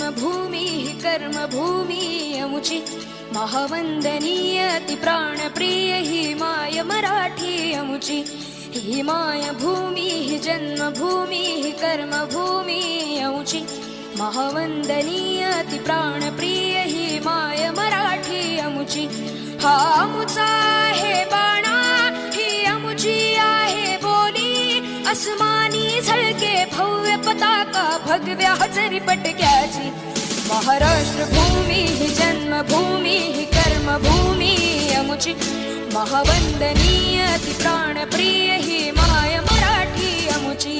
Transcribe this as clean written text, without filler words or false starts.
जन्मभूमी ही कर्मभूमी अमुची महावंदनीय अति प्राणप्रिय ही माय मराठी अमुची ही माय भूमी ही जन्मभूमी ही कर्मभूमी अमुची महावंदनीय अति प्राणप्रिय ही माय मराठी अमुची हा अमुचा आहे बाणा ही अमुची आहे बोली अस्मानी झळके भव्य पताका भगव्या हजरी पटक्याची महाराष्ट्र भूमी ही जन्मभूमी ही कर्मभूमी अमुची महावंदनीय अति प्राणप्रिय ही माय मराठी अमुची